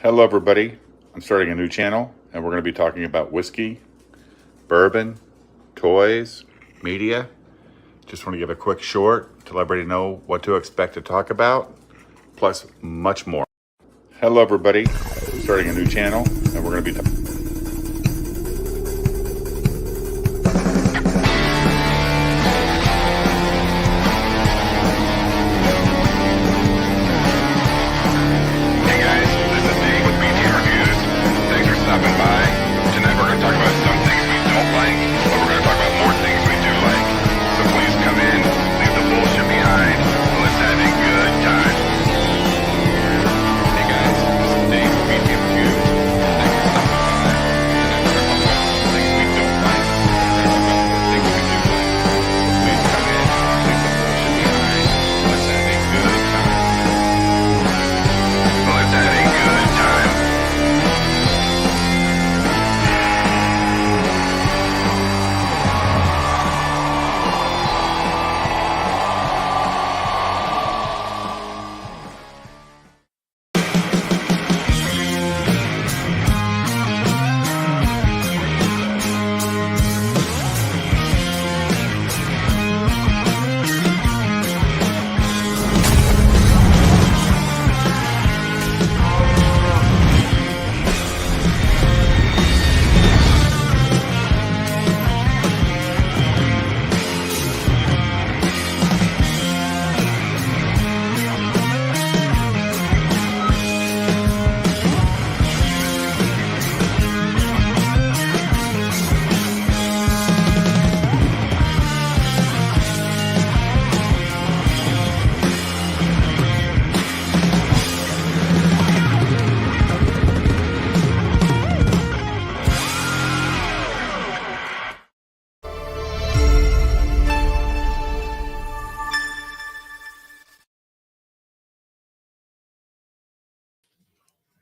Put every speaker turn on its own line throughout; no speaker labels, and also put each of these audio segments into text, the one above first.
Hello, everybody. I'm starting a new channel, and we're going to be talking about whiskey, bourbon, toys, media. Just want to give a quick short to let everybody know what to expect to talk about, plus much more. Hello, everybody. I'm starting a new channel, and we're going to be
stopping by. Tonight we're going to talk about some things we don't like, but we're going to talk about more things we do like. So please come in, leave the bullshit behind, and let's have a good time. Hey guys, this is Dave with BT Reviews. Thanks for stopping by. Tonight we're going to talk about some things we don't like, but we're going to talk about more things we do like. So please come in, leave the bullshit behind, and let's have a good time. Let's have a good time.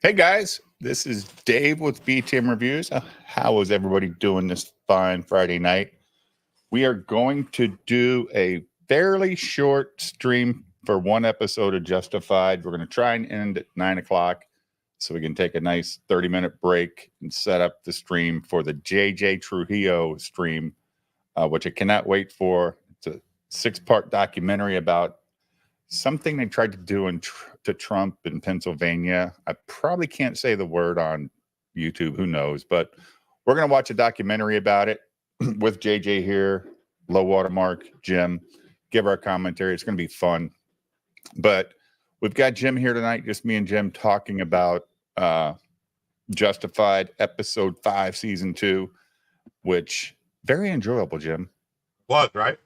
Hey guys, this is Dave with BTM Reviews. How is everybody doing this fine Friday night? We are going to do a fairly short stream for one episode of Justified. We're going to try and end at 9 o'clock so we can take a nice 30-minute break and set up the stream for the JJ Trujillo stream, which I cannot wait for. It's a 6-part documentary about something they tried to do to Trump in Pennsylvania. I probably can't say the word on YouTube, who knows, but we're going to watch a documentary about it with JJ here, Low Watermark, Jim, give our commentary. It's going to be fun. But we've got Jim here tonight, just me and Jim talking about Justified episode 5, season 2, which very enjoyable, Jim.
Was, right?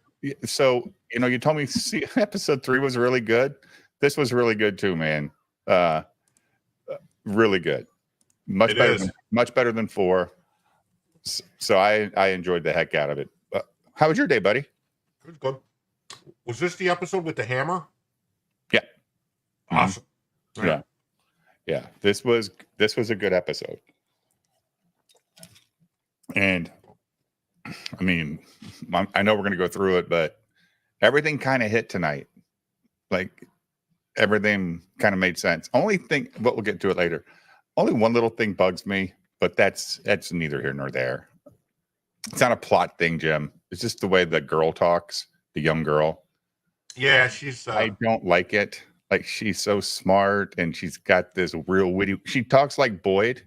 So, you told me episode 3 was really good. This was really good too, man. Really good. Much better than 4. So I enjoyed the heck out of it. How was your day, buddy?
Good. Was this the episode with the hammer?
Yeah.
Awesome.
Mm-hmm. Yeah. This was a good episode. And I mean, I know we're going to go through it, but everything kind of hit tonight. Like everything kind of made sense. Only thing, but we'll get to it later. Only one little thing bugs me, but that's neither here nor there. It's not a plot thing, Jim. It's just the way the girl talks, the young girl.
Yeah, she's.
I don't like it. Like she's so smart and she's got this real witty. She talks like Boyd.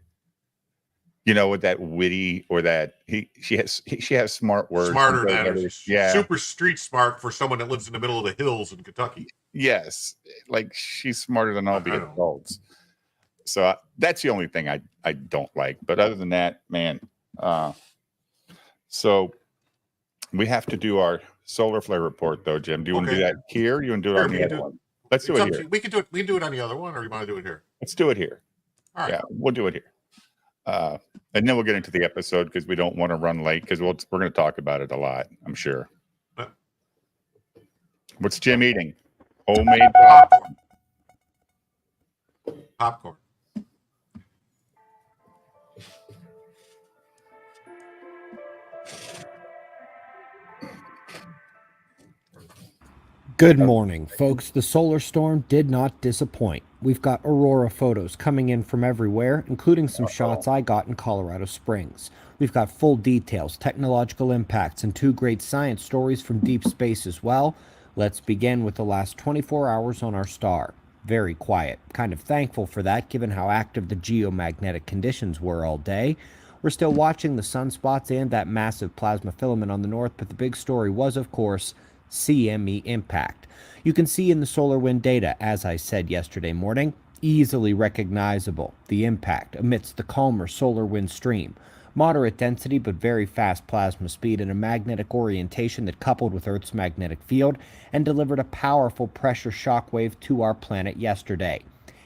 With that witty or that she has smart words.
Smarter than her.
Yeah.
Super street smart for someone that lives in the middle of the hills in Kentucky.
Yes. Like she's smarter than all the adults. So that's the only thing I don't like. But other than that, man. So we have to do our solar flare report though, Jim. Do you want to do that here? Or you want to do it on the other one? Let's do it here.
We can do it on the other one, or you want to do it here?
Let's do it here.
All right.
Yeah, we'll do it here. And then we'll get into the episode because we don't want to run late because we're going to talk about it a lot, I'm sure. What's Jim eating? Homemade
popcorn.
Good morning, folks. The solar storm did not disappoint. We've got aurora photos coming in from everywhere, including some shots I got in Colorado Springs. We've got full details, technological impacts, and 2 great science stories from deep space as well. Let's begin with the last 24 hours on our star. Very quiet. Kind of thankful for that, given how active the geomagnetic conditions were all day. We're still watching the sunspots and that massive plasma filament on the north, but the big story was, of course, CME impact. You can see in the solar wind data, as I said yesterday morning, easily recognizable, the impact amidst the calmer solar wind stream. Moderate density but very fast plasma speed and a magnetic orientation that coupled with Earth's magnetic field and delivered a powerful pressure shock wave to our planet yesterday.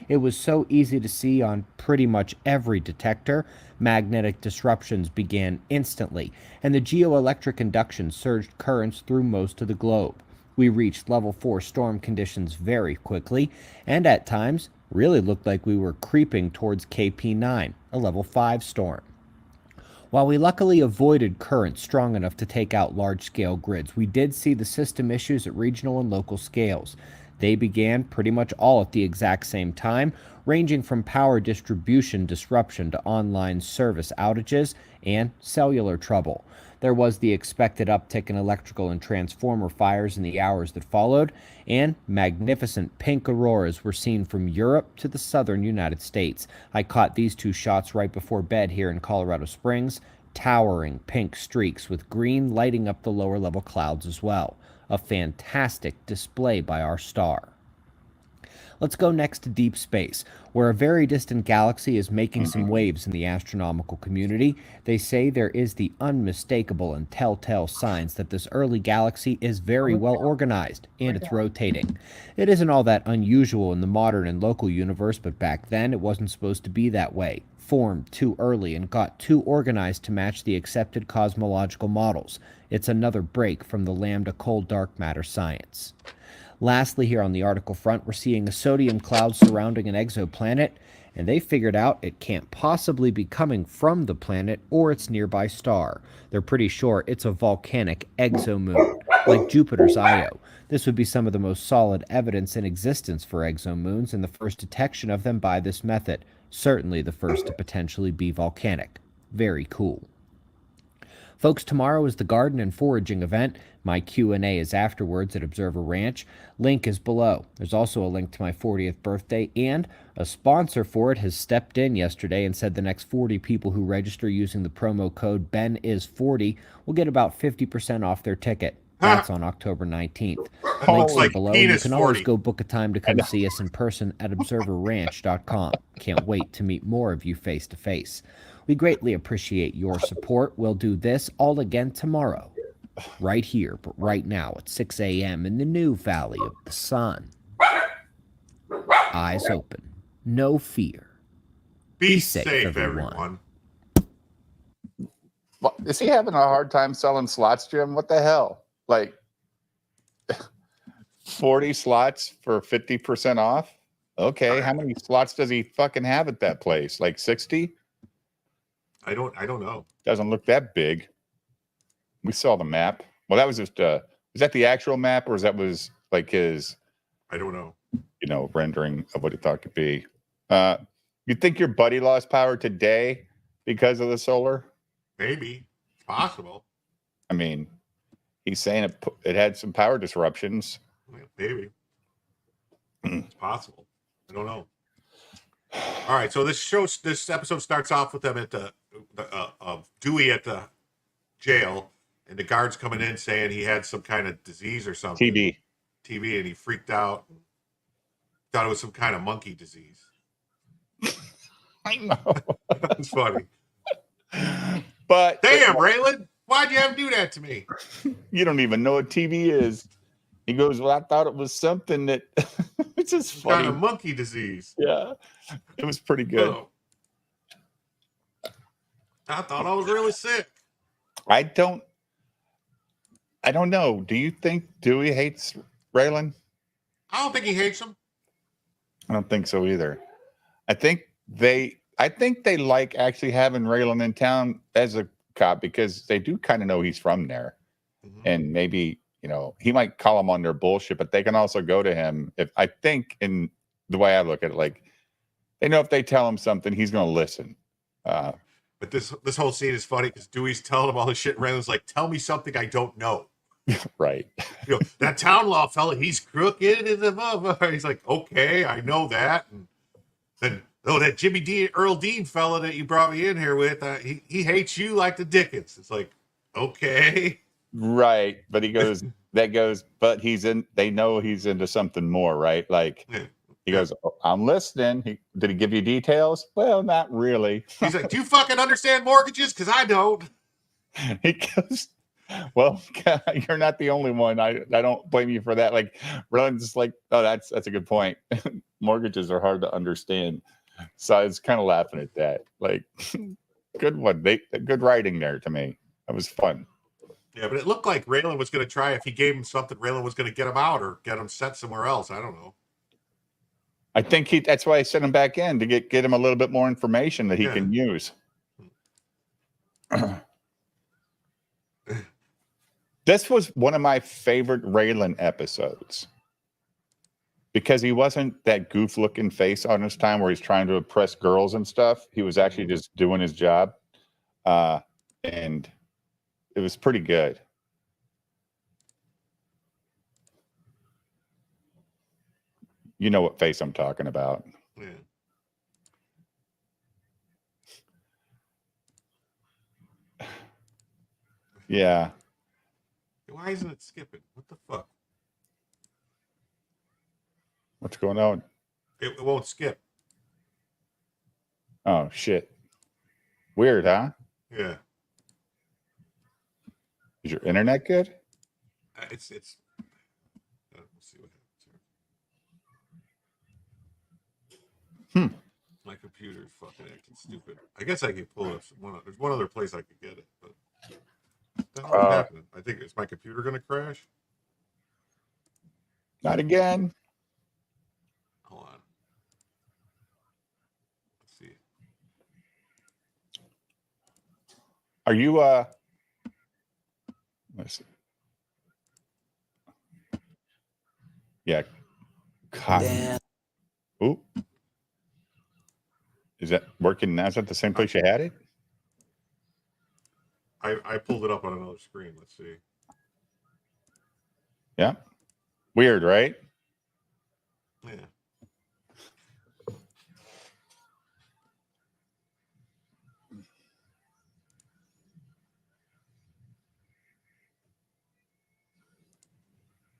It was so easy to see on pretty much every detector. Magnetic disruptions began instantly, and the geoelectric induction surged currents through most of the globe. We reached level 4 storm conditions very quickly, and at times really looked like we were creeping towards KP9, a level 5 storm. While we luckily avoided currents strong enough to take out large-scale grids, we did see the system issues at regional and local scales. They began pretty much all at the exact same time, ranging from power distribution disruption to online service outages and cellular trouble. There was the expected uptick in electrical and transformer fires in the hours that followed, and magnificent pink auroras were seen from Europe to the southern United States. I caught these 2 shots right before bed here in Colorado Springs, towering pink streaks with green lighting up the lower level clouds as well. A fantastic display by our star. Let's go next to deep space, where a very distant galaxy is making some waves in the astronomical community. They say there is the unmistakable and telltale signs that this early galaxy is very well organized, and it's rotating. It isn't all that unusual in the modern and local universe, but back then it wasn't supposed to be that way. Formed too early and got too organized to match the accepted cosmological models. It's another break from the lambda cold dark matter science. Lastly, here on the article front, we're seeing a sodium cloud surrounding an exoplanet, and they figured out it can't possibly be coming from the planet or its nearby star. They're pretty sure it's a volcanic exomoon, like Jupiter's Io. This would be some of the most solid evidence in existence for exomoons and the first detection of them by this method. Certainly the first to potentially be volcanic. Very cool. Folks, tomorrow is the garden and foraging event. My Q&A is afterwards at Observer Ranch. Link is below. There's also a link to my 40th birthday, and a sponsor for it has stepped in yesterday and said the next 40 people who register using the promo code BENIS40 will get about 50% off their ticket. That's on October 19th. Links are below. You can always go book a time to come see us in person at observerranch.com. Can't wait to meet more of you face to face. We greatly appreciate your support. We'll do this all again tomorrow, right here, but right now at 6 a.m. in the new Valley of the Sun. Eyes open. No fear.
Be safe, everyone.
Well, is he having a hard time selling slots, Jim? What the hell? Like 40 slots for 50% off? Okay, how many slots does he fucking have at that place? Like 60?
I don't know.
Doesn't look that big. We saw the map. Well, that was just is that the actual map, or was like his,
I don't know,
rendering of what he thought could be. You think your buddy lost power today because of the solar?
Maybe. It's possible.
I mean, he's saying it had some power disruptions.
Maybe. It's possible. I don't know. All right, so this episode starts off with them at Dewey at the jail, and the guards coming in saying he had some kind of disease or something. TB, and he freaked out. Thought it was some kind of monkey disease.
I know.
That's funny.
But
damn, Raylan, why'd you have to do that to me?
You don't even know what TV is. He goes, well, I thought it was something that it's just funny.
Kind of monkey disease.
Yeah, it was pretty good.
Oh. I thought I was really sick.
I don't know. Do you think Dewey hates Raylan?
I don't think he hates him.
I don't think so either. I think they like actually having Raylan in town as a cop because they do kind of know he's from there. Mm-hmm. And maybe he might call them on their bullshit, but they can also go to him. If I think in the way I look at it, like they know if they tell him something, he's going to listen.
But this whole scene is funny because Dewey's telling him all this shit. And Raylan's like, "Tell me something I don't know."
Right.
That town law fella, he's crooked and the motherfucker. He's like, "Okay, I know that." And then, that Jimmy Earl Dean fella that you brought me in here with, he hates you like the Dickens. It's like, okay.
Right. But but they know he's into something more, right? Like, he goes, "I'm listening." Did he give you details? Well, not really.
He's like, "Do you fucking understand mortgages? Because I don't."
He goes, "Well, you're not the only one. I don't blame you for that." Like, Roland's just like, "Oh, that's a good point. Mortgages are hard to understand." So I was kind of laughing at that. Like, good one. Good writing there to me. That was fun.
Yeah, but it looked like Raylan was going to try. If he gave him something, Raylan was going to get him out or get him sent somewhere else. I don't know.
I think that's why I sent him back in to get him a little bit more information that he can use. This was one of my favorite Raylan episodes because he wasn't that goof looking face on his time where he's trying to impress girls and stuff. He was actually just doing his job. And it was pretty good. You know what face I'm talking about. Yeah.
Why isn't it skipping? What the fuck?
What's going on?
It won't skip.
Oh, shit. Weird, huh?
Yeah.
Is your internet good?
It's. Let's see what happens here. My computer's fucking acting stupid. I guess I could pull it. There's one other place I could get it, but what the hell is happening? I think is my computer going to crash?
Not again.
Hold on. Let's see.
Are you let's see. Yeah. Cotton. Ooh. Is that working now? Is that the same place you had it?
I pulled it up on another screen. Let's see.
Yeah. Weird, right?
Yeah.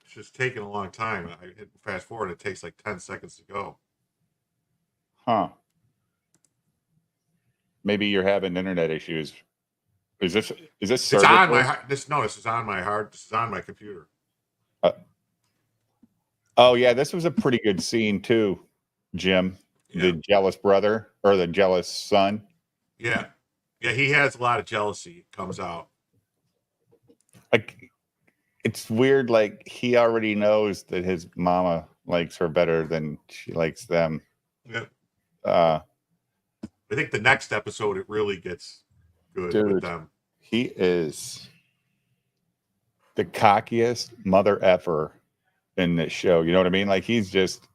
It's just taking a long time. I hit fast forward. It takes like 10 seconds to go.
Huh. Maybe you're having internet issues. Is this
It's on my this is on my this is on my computer.
Oh yeah, this was a pretty good scene too, Jim.
Yeah.
The jealous brother or the jealous son.
Yeah. Yeah, he has a lot of jealousy. Comes out.
Like, it's weird, like he already knows that his mama likes her better than she likes them.
Yeah.
I
think the next episode it really gets good with them.
He is the cockiest mother effer in this show. You know what I mean? Like, he's just,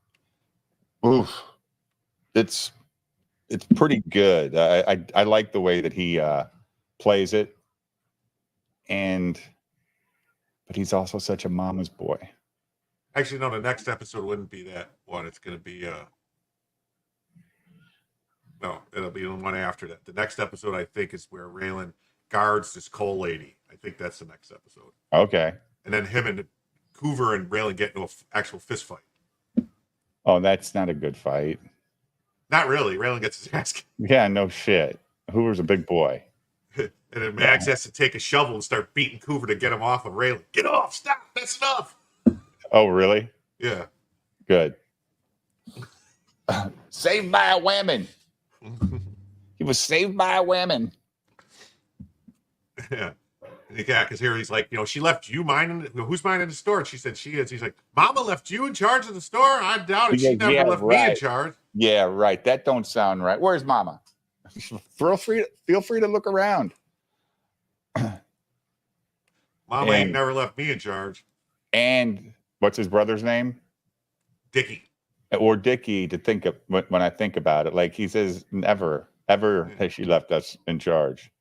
oof. It's pretty good. I like the way that he plays it, but he's also such a mama's boy.
Actually, no, the next episode wouldn't be that one. It's going to be no, it'll be the one after that. The next episode, I think, is where Raylan guards this Cole lady. I think that's the next episode.
Okay.
And then him and Hoover and Raylan get into an actual fist fight.
Oh, that's not a good fight.
Not really. Raylan gets his ass kicked.
Yeah, no shit. Hoover's a big boy.
And then Max has to take a shovel and start beating Hoover to get him off of Raylan. Get off! Stop! That's enough!
Oh, really?
Yeah.
Good. Saved by a woman. He was saved by a woman.
Yeah. Yeah, because here he's like, she left you minding. Who's minding the store? And she said she is. He's like, Mama left you in charge of the store? I doubt it. She never left me in charge.
Yeah, right. That don't sound right. Where's Mama? Feel free to look around.
Mama ain't never left me in charge.
and what's his brother's name?
Dickie.
Or Dickie, to think of when I think about it. Like he says, never, ever has she left us in charge.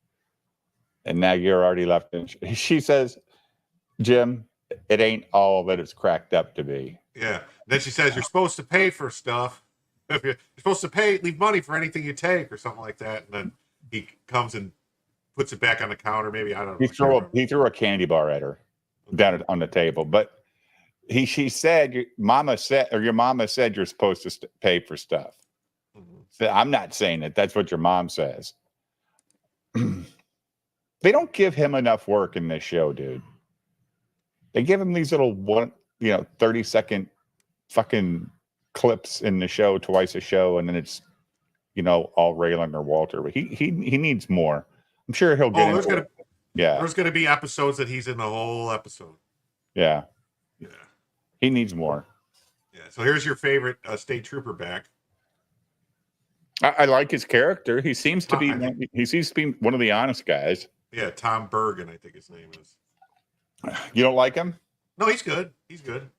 And now you're already left in charge. She says, Jim, it ain't all that it's cracked up to be.
Yeah. Then she says, you're supposed to pay for stuff. If you're supposed to leave money for anything you take or something like that. And then he comes and puts it back on the counter. Maybe, I don't know.
He threw a candy bar at her down on the table. But she said, your mama said you're supposed to pay for stuff.
Mm-hmm.
So I'm not saying it. That's what your mom says. They don't give him enough work in this show, dude. They give him these little 30-second fucking clips in the show, twice a show, and then it's all Raylan or Walter. But he needs more. I'm sure he'll get into it. Yeah.
There's gonna be episodes that he's in the whole episode.
Yeah.
Yeah.
He needs more.
Yeah. So here's your favorite state trooper back.
I like his character. He seems to be one of the honest guys.
Yeah, Tom Bergen, I think his name is.
You don't like him?
No, he's good. He's good.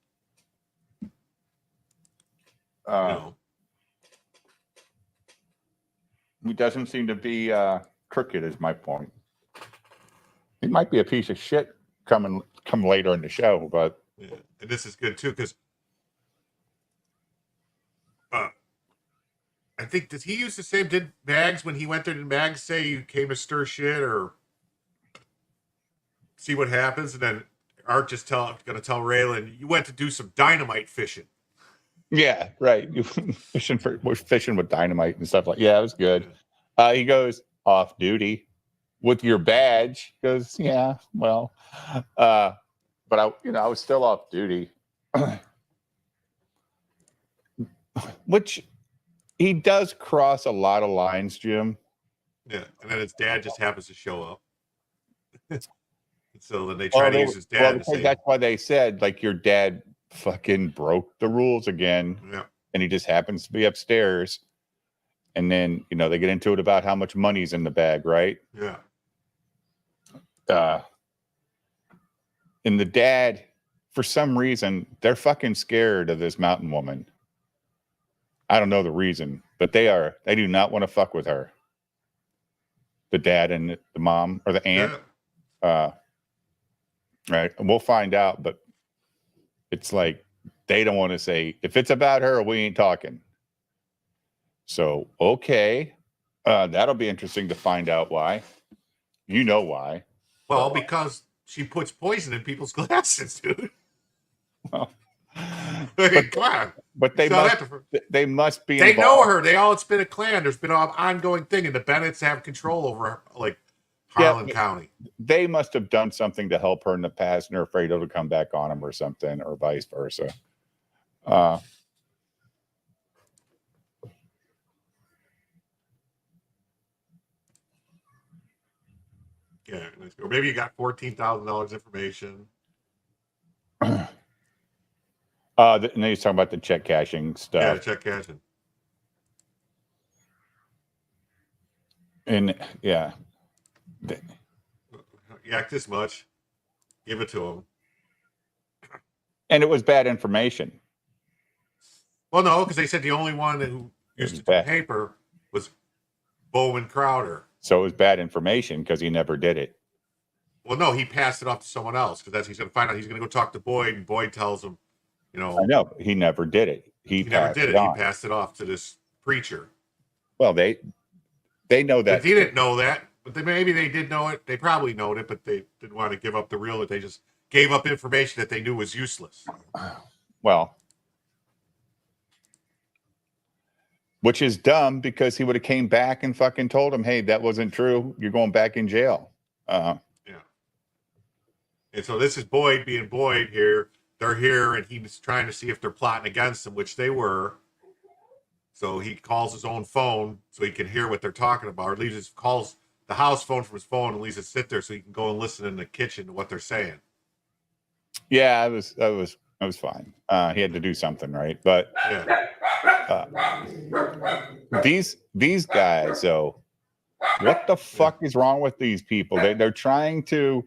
No.
He doesn't seem to be crooked, is my point. He might be a piece of shit come later in the show, but
yeah, and this is good too because I think did he use the same? Did Mags when he went there? Did Mags say you came to stir shit or see what happens? And then Art just going to tell Raylan you went to do some dynamite fishing.
Yeah, right. You we're fishing with dynamite and stuff like. Yeah, it was good. He goes off duty with your badge. He goes, yeah, well, but I was still off duty, which he does cross a lot of lines, Jim.
Yeah, and then his dad just happens to show up. So then they try to use his dad.
That's why they said like your dad fucking broke the rules again.
Yeah.
And he just happens to be upstairs. And then, they get into it about how much money's in the bag, right?
Yeah.
And the dad, for some reason, they're fucking scared of this mountain woman. I don't know the reason, but they do not want to fuck with her. The dad and the mom or the aunt. Yeah. Right. And we'll find out, but it's like they don't want to say if it's about her, we ain't talking. So, okay. That'll be interesting to find out why. You know why.
Well, because she puts poison in people's glasses, dude.
Well,
come on.
But they must be
They
involved.
know her. It's been a clan. There's been an ongoing thing, and the Bennetts have control over like Harlan County.
They must have done something to help her in the past, and they're afraid it'll come back on them or something, or vice versa.
Yeah, or maybe you got $14,000 information.
And then he's talking about the check cashing stuff.
Yeah, check cashing.
And yeah.
You act this much. Give it to him.
And it was bad information.
Well, no, because they said the only one who used to do paper was Bowman Crowder.
So it was bad information because he never did it.
Well, no, he passed it off to someone else because he's going to find out. He's going to go talk to Boyd, and Boyd tells him,
I know he never did it. He
never did it. He passed it off to this preacher.
Well, they know that.
But he didn't know that, but maybe they did know it. They probably know it, but they didn't want to give up the real. That they just gave up information that they knew was useless.
Well, which is dumb because he would have came back and fucking told him, "Hey, that wasn't true. You're going back in jail."
Yeah. And so this is Boyd being Boyd here. They're here, and he's trying to see if they're plotting against him, which they were. So he calls his own phone so he can hear what they're talking about, or calls the house phone from his phone and leaves it sit there so he can go and listen in the kitchen to what they're saying.
Yeah, I was fine. He had to do something, right? But these guys, though, what the fuck is wrong with these people? They're trying to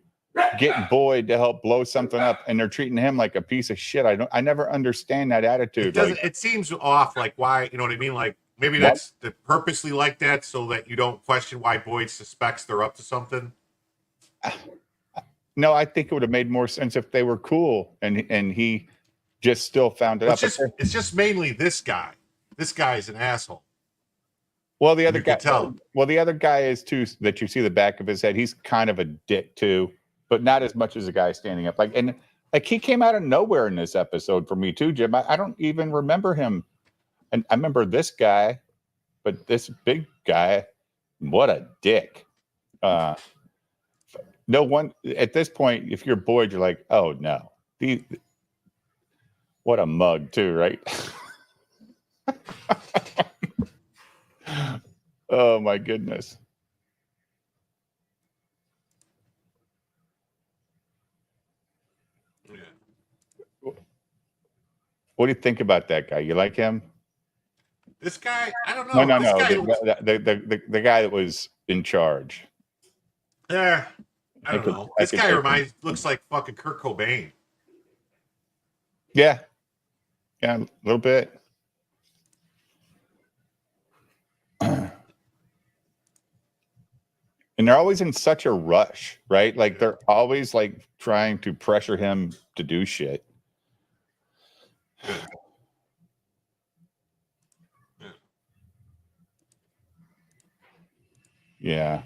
get Boyd to help blow something up, and they're treating him like a piece of shit. I never understand that
It
attitude.
doesn't.
Like,
It seems off. Like why? You know what I mean? Like maybe
What?
that's purposely like that so that you don't question why Boyd suspects they're up to something.
no, I think it would have made more sense if they were cool and he just still found it
Well,
out.
it's just mainly this guy. This guy is an asshole.
Well, the other
You
guy.
can tell.
Well, the other guy is too. That you see the back of his head. He's kind of a dick too, but not as much as the guy standing up. Like he came out of nowhere in this episode for me too, Jim. I don't even remember him, and I remember this guy, but this big guy, what a dick. No one at this point. If you're Boyd, you're like, oh no, what a mug too, right? Oh my goodness.
Yeah.
What do you think about that guy? You like him?
This guy, I don't know.
No.
This guy
The guy that was in charge.
Yeah, I don't know. This guy looks like fucking Kurt Cobain.
Yeah, a little bit. And they're always in such a rush, right? Like they're always like trying to pressure him to do shit. Yeah.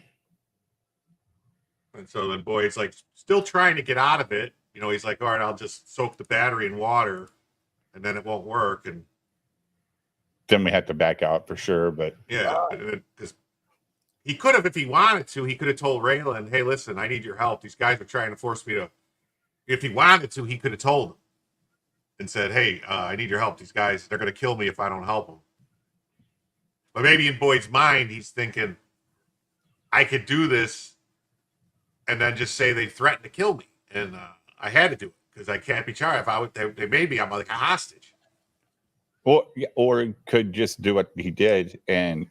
And so then Boyd's like still trying to get out of it. You know, he's like, all right, I'll just soak the battery in water and then it won't work. And
Then we have to back out for sure. But
yeah, because he could have, if he wanted to, he could have told Raylan, hey, listen, I need your help. These guys are trying to force me to. If he wanted to, he could have told them and said, hey, I need your help. These guys, they're going to kill me if I don't help them. But maybe in Boyd's mind, he's thinking, I could do this and then just say they threatened to kill me. And I had to do it because I can't be charged. If I would, they made me, I'm like a hostage.
or he could just do what he did and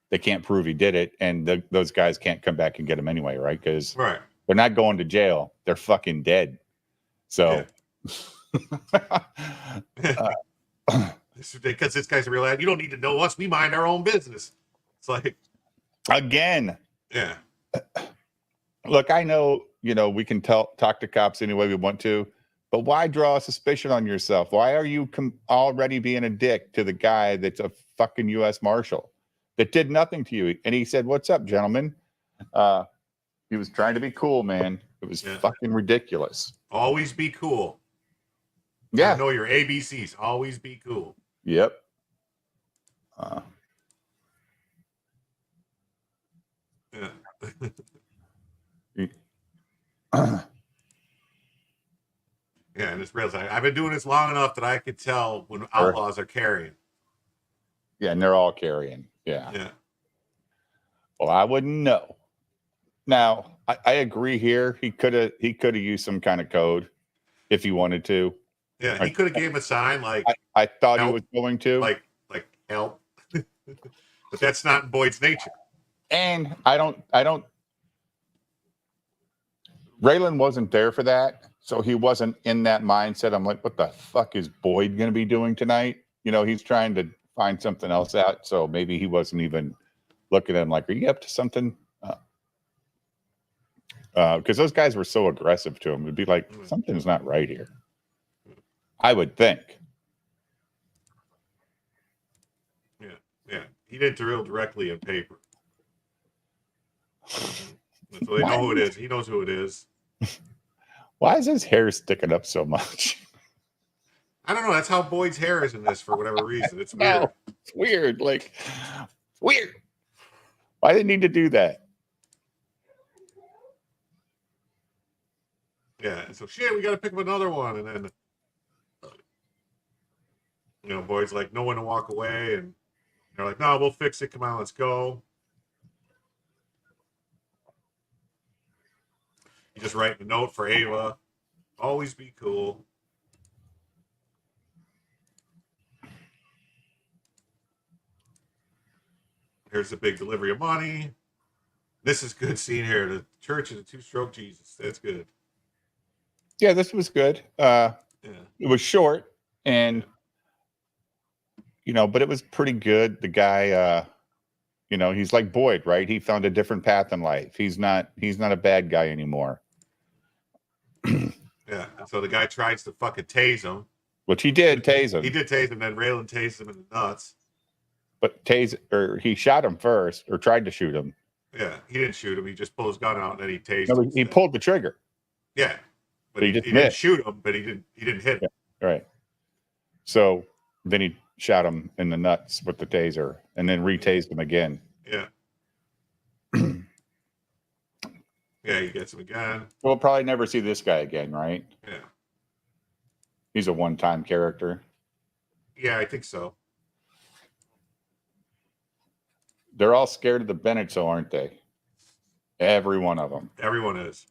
they can't prove he did it, and those guys can't come back and get him anyway, right? Because
Right.
they're not going to jail; they're fucking dead. So,
Because this guy's a real ad. You don't need to know us. We mind our own business. It's like,
again,
yeah,
look, I know we can talk to cops any way we want to, but why draw a suspicion on yourself? Why are you already being a dick to the guy that's a fucking U.S. Marshal that did nothing to you? And he said, "What's up, gentlemen?" He was trying to be cool, man. It was fucking ridiculous.
always be cool.
Yeah.
Know your ABCs. Always be cool.
Yep.
Yeah. Yeah, and it's real. I've been doing this long enough that I could tell when outlaws are carrying.
Yeah, and they're all carrying. Yeah.
Yeah.
Well, I wouldn't know. Now, I agree here. He could have used some kind of code if he wanted to.
Yeah, he could have gave him a sign like
I thought
help,
he was going to.
like help. But that's not in Boyd's nature.
And I don't Raylan wasn't there for that, so he wasn't in that mindset. I'm like, what the fuck is Boyd going to be doing tonight? He's trying to find something else out, so maybe he wasn't even looking at him like, are you up to something? Because those guys were so aggressive to him. It'd be like, something's not right here. I would think.
Yeah. He didn't drill directly in paper. So they know who it is. He knows who it is.
Why is his hair sticking up so much?
I don't know. That's how Boyd's hair is in this for whatever reason. It's weird.
No, it's weird. Like, weird. Why did they need to do that?
Yeah. And so shit, we got to pick up another one, and then Boyd's like, no one to walk away, and they're like, no, we'll fix it. Come on, let's go. You just write a note for Ava. Always be cool. Here's the big delivery of money. This is good scene here. The Church of the Two-Stroke Jesus. That's good.
Yeah, this was good.
Yeah.
It was short, and but it was pretty good. The guy, he's like Boyd, right? He found a different path in life. He's not a bad guy anymore.
Yeah. And so the guy tries to fucking tase him.
Which he did tase him.
He did tase him, then Raylan tased him in the nuts.
But he shot him first, or tried to shoot him.
Yeah, he didn't shoot him. He just pulled his gun out and then he tased
No,
him.
he pulled the trigger.
Yeah, but
He
he
just
didn't
missed.
shoot him. But he didn't hit him.
Right. So then he shot him in the nuts with the taser, and then re-tased him again.
Yeah. Yeah, he gets him again.
We'll probably never see this guy again, right?
Yeah.
He's a one-time character.
Yeah, I think so.
They're all scared of the Bennetts, though, aren't they? Every one of them.
Everyone is.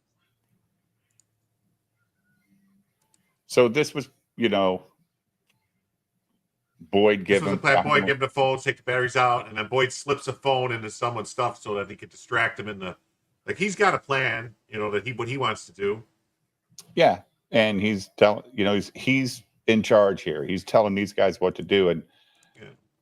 So this was, Boyd
This
giving
was the plan. Boyd give him the phone, take the batteries out, and then Boyd slips a phone into someone's stuff so that he could distract him in the. Like he's got a plan, that what he wants to do.
Yeah, and he's telling, he's in charge here. He's telling these guys what to do, and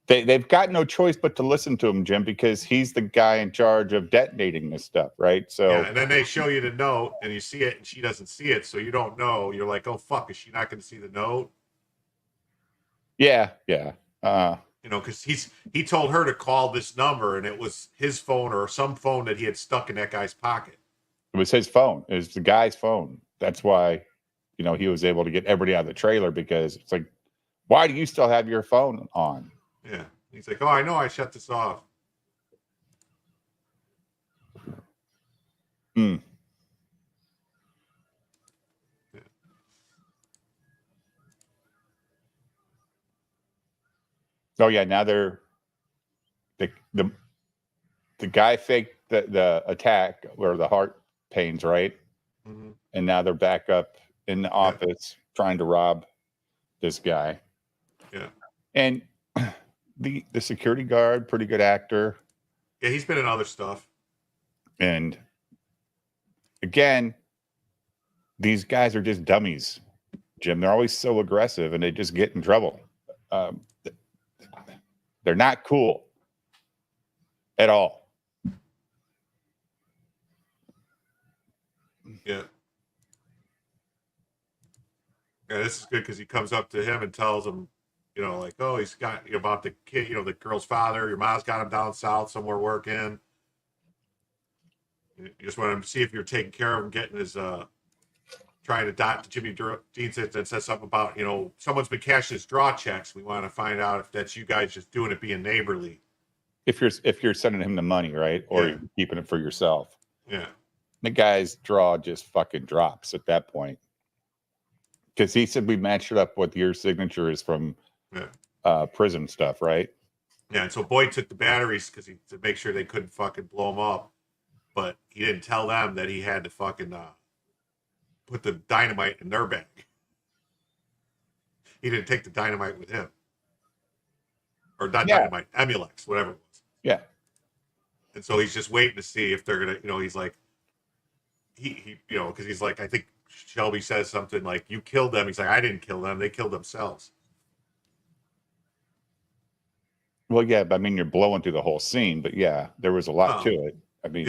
they've got no choice but to listen to him, Jim, because he's the guy in charge of detonating this stuff, right? So,
yeah, and then they show you the note, and you see it, and she doesn't see it, so you don't know. You're like, oh fuck, is she not going to see the note?
Yeah.
Because he told her to call this number, and it was his phone or some phone that he had stuck in that guy's pocket.
It was his phone. It was the guy's phone. That's why, he was able to get everybody out of the trailer, because it's like, why do you still have your phone on?
Yeah. He's like, oh, I know I shut this off.
Hmm.
Yeah.
Oh yeah, now they're the guy faked the attack or the heart pains, right?
Mm-hmm.
And now they're back up in the office trying to rob this guy.
Yeah.
And the security guard, pretty good actor.
Yeah, he's been in other stuff.
And again, these guys are just dummies, Jim. They're always so aggressive, and they just get in trouble. They're not cool at all.
Yeah. Yeah, this is good because he comes up to him and tells him, like, oh, he's got about the kid, the girl's father. Your mom's got him down south somewhere working. You just want to see if you're taking care of him, getting his, trying to dot Jimmy Dean says something about, someone's been cashing his draw checks. We want to find out if that's you guys just doing it, being neighborly.
If you're sending him the money, right? Or you're keeping it for yourself.
Yeah.
The guy's draw just fucking drops at that point. Because he said we matched it up with your signature is from prison stuff, right?
Yeah, and so Boyd took the batteries to make sure they couldn't fucking blow them up. But he didn't tell them that he had to fucking put the dynamite in their bag. He didn't take the dynamite with him. Or not dynamite, Emulex, whatever it was.
Yeah.
And so he's just waiting to see if they're going to, he's like, he because he's like, I think Shelby says something like, you killed them. He's like, I didn't kill them. They killed themselves.
Well, yeah, but I mean, you're blowing through the whole scene, but yeah, there was a lot to it. I mean,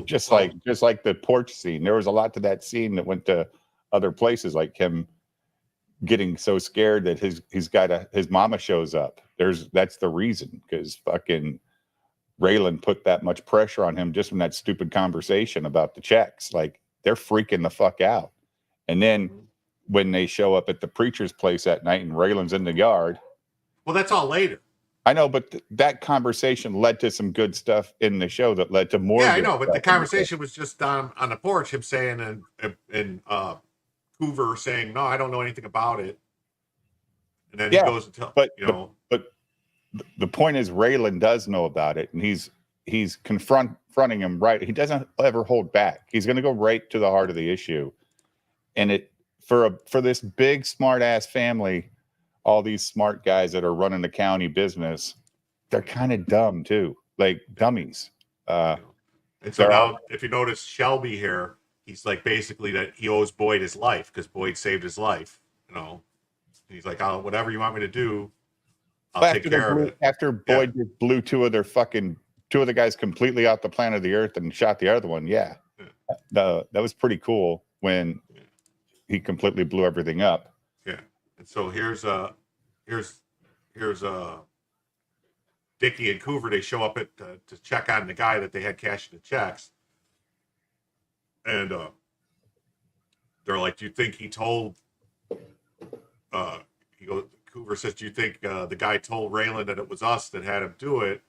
just like the porch scene, there was a lot to that scene that went to other places, like him getting so scared that his mama shows up. That's the reason, because fucking Raylan put that much pressure on him just from that stupid conversation about the checks. Like, they're freaking the fuck out. And then when they show up at the preacher's place at night and Raylan's in the yard.
Well, that's all later.
I know, but that conversation led to some good stuff in the show that led to more.
Yeah, I know, but the conversation was just on the porch, him saying and Hoover saying, "No, I don't know anything about it," and then he goes and tells,
but the point is, Raylan does know about it, and he's confronting him. Right, he doesn't ever hold back. He's going to go right to the heart of the issue, and it for this big smart ass family. All these smart guys that are running the county business, they're kind of dumb too, like dummies.
And And so
They're
now,
all-
if you notice Shelby here, he's like basically that he owes Boyd his life because Boyd saved his life. You know, he's like, "Oh, whatever you want me to do, I'll take care of it."
After Boyd just blew two of the guys completely off the planet of the Earth and shot the other one. Yeah, that was pretty cool when he completely blew everything up.
Yeah. And so here's Dickie and Coover. They show up to check on the guy that they had cashing the checks, and they're like, "Do you think he told?" He goes. Coover says, "Do you think the guy told Raylan that it was us that had him do it?"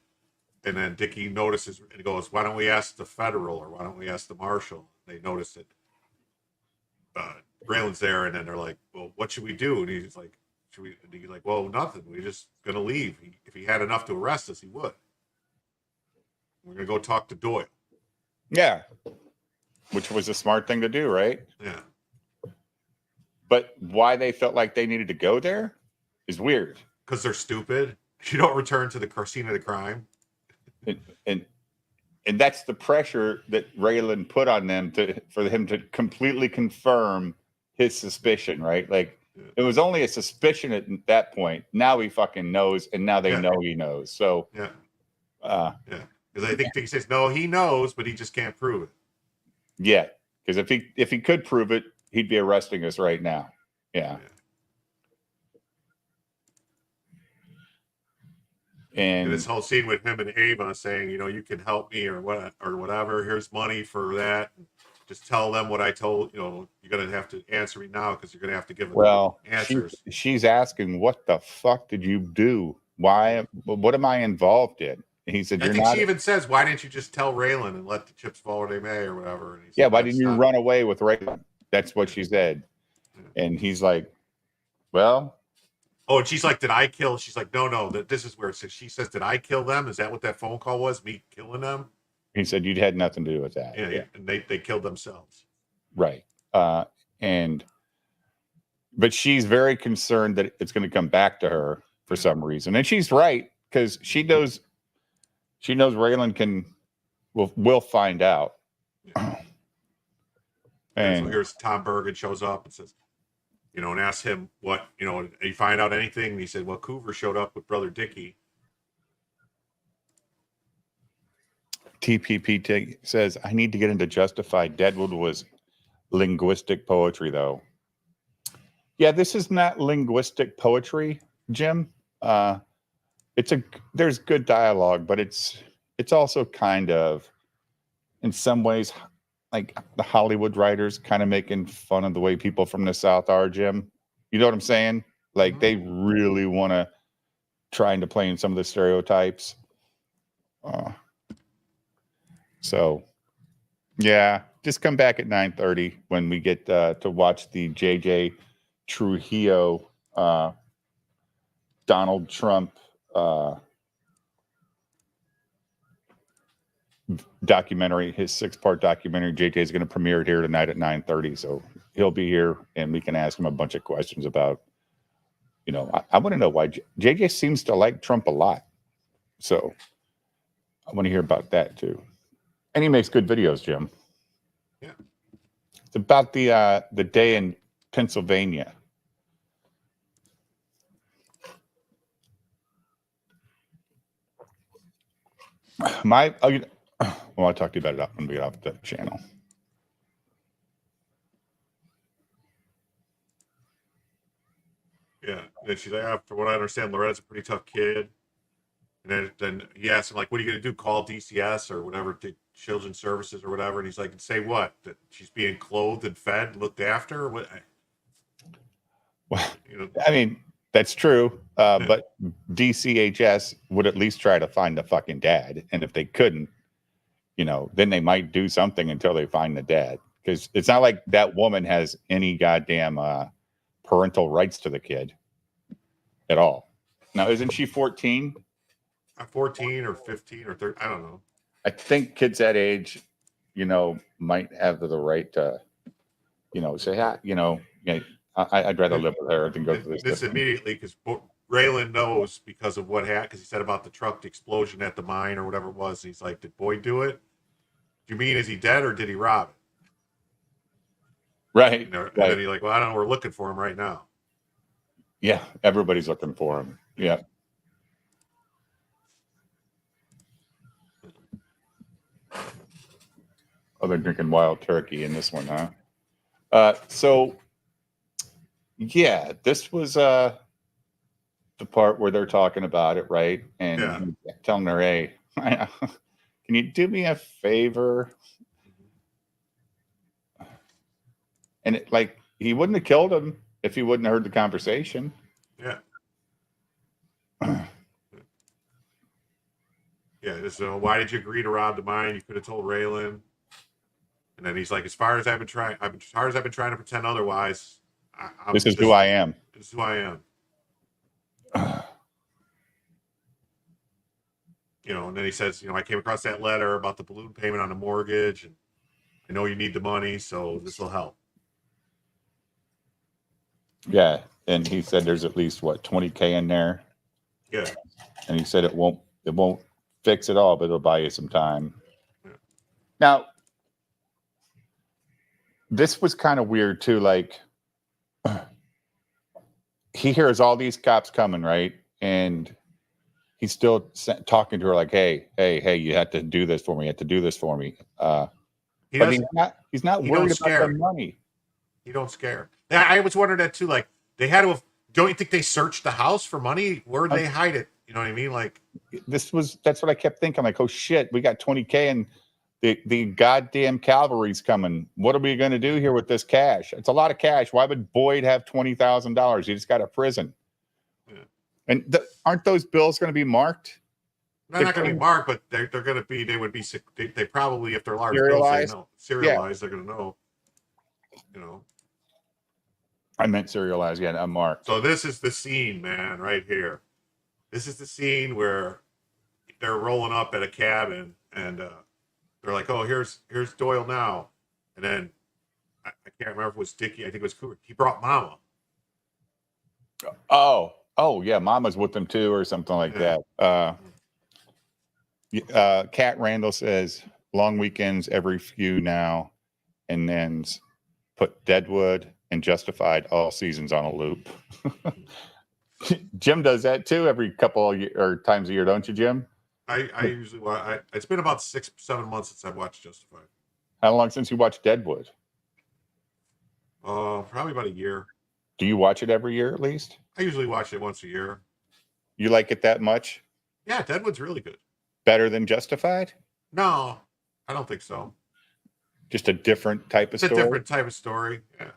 And then Dickie notices and goes, "Why don't we ask the federal or why don't we ask the marshal?" They notice that Raylan's there, and then they're like, "Well, what should we do?" And he's like, "Should we?" And he's like, "Well, nothing. We're just gonna leave. If he had enough to arrest us, he would. We're gonna go talk to Doyle."
Yeah, which was a smart thing to do, right?
Yeah.
But why they felt like they needed to go there is weird.
Because they're stupid. You don't return to the scene of the crime.
And that's the pressure that Raylan put on them for him to completely confirm his suspicion, right? Like it was only a suspicion at that point. Now he fucking knows, and now they know he knows. So
Yeah.
Yeah.
Because I think he says no, he knows, but he just can't prove it.
Yeah. Because if he could prove it, he'd be arresting us right now. Yeah.
And this whole scene with him and Ava saying, you can help me or whatever. Here's money for that. Just tell them what I told. You're gonna have to answer me now because you're gonna have to give them answers.
She's asking, "What the fuck did you do? Why? What am I involved in?" And he said,
I think she even says, "Why didn't you just tell Raylan and let the chips fall where they may or whatever?" And he said,
why didn't you run away with Raylan? That's what she said. And he's like, "Well."
Oh, and she's like, "Did I kill?" She's like, "No, this is where it says." She says, "Did I kill them? Is that what that phone call was? Me killing them?"
He said, "You'd had nothing to do with that."
Yeah. And they killed themselves.
Right. But she's very concerned that it's going to come back to her for some reason. And she's right, because she knows Raylan will find out.
Yeah. And so here's Tom Bergen shows up and says, and asks him what, did he find out anything? And he said, well, Coover showed up with Brother Dickie.
TPP says, I need to get into Justi-Fried. Deadwood was linguistic poetry, though. Yeah, this is not linguistic poetry, Jim. There's good dialogue, but it's also kind of, in some ways, like the Hollywood writers kind of making fun of the way people from the South are, Jim. You know what I'm saying? Like they really want to trying to play in some of the stereotypes. So, yeah, just come back at 9:30 when we get to watch the JJ Trujillo Donald Trump documentary, his 6-part documentary. JJ is going to premiere it here tonight at 9:30, so he'll be here and we can ask him a bunch of questions about, I want to know why JJ seems to like Trump a lot, so I want to hear about that too. And he makes good videos, Jim.
Yeah,
it's about the day in Pennsylvania. I'll talk to you about it when we get off the channel.
Yeah. And she's like, from what I understand, Loretta's a pretty tough kid. And then he asked him, like, what are you going to do? Call DCS or whatever, Children's Services or whatever. And he's like, say what? That she's being clothed and fed, looked after? Or what?
Well, I mean, that's true. But DCHS would at least try to find the fucking dad. And if they couldn't, then they might do something until they find the dad. Because it's not like that woman has any goddamn parental rights to the kid at all. Now, isn't she 14?
14 or 15 or 13, I don't know.
I think kids that age, might have the right to, say, I'd rather live with her than go to this.
Immediately, because Raylan knows because of what happened, because he said about the truck explosion at the mine or whatever it was. He's like, did Boyd do it? you mean is he dead or did he rob it?
Right.
And
Right.
then he's like, well, I don't know. We're looking for him right now.
Yeah. Everybody's looking for him. Yeah. Oh, they're drinking wild turkey in this one, huh? So yeah, this was the part where they're talking about it, right? And telling her, hey, can you do me a favor? And it, like, he wouldn't have killed him if he wouldn't have heard the conversation.
Yeah. Yeah. So why did you agree to rob the mine? You could have told Raylan. And then he's like, as far as I've been trying to pretend otherwise,
This is who I am.
This is who I am. You know, and then he says, you know, I came across that letter about the balloon payment on the mortgage, and I know you need the money, so this will help.
Yeah, and he said there's at least what, 20K in there.
Yeah.
And he said it won't fix it all, but it'll buy you some time.
Yeah.
Now, this was kind of weird too. Like, he hears all these cops coming, right? And he's still talking to her like, hey, you have to do this for me. You have to do this for me. But he's not worried about the money.
He don't scare. I was wondering that too. Like, they had to have, don't you think they searched the house for money? Where'd they hide it? You know what I mean? Like,
that's what I kept thinking. Like, oh shit, we got 20K and the goddamn cavalry's coming. What are we going to do here with this cash? It's a lot of cash. Why would Boyd have $20,000? He just got a prison.
Yeah.
And aren't those bills going to be marked?
They're not going to be marked, but they're going to be. They would be. They probably, if they're large
serialized.
bills, serialized. Yeah. They're going to know. You know.
I meant serialized. Yeah, not marked.
So this is the scene, man, right here. This is the scene where they're rolling up at a cabin, and they're like, "Oh, here's Doyle now," and then I can't remember if it was Dickie. I think it was Cooper. He brought Mama.
Oh, yeah, Mama's with them too, or something like that. Cat Randall says long weekends every few now, and then put Deadwood and Justified all seasons on a loop. Jim does that too every couple or times a year, don't you, Jim?
I usually watch. It's been about 6-7 months since I've watched Justified.
How long since you watched Deadwood?
Probably about a year.
Do you watch it every year at least?
I usually watch it once a year.
You like it that much?
Yeah, Deadwood's really good.
Better than Justified?
No, I don't think so.
Just a different type of story?
It's a different type of story, yeah.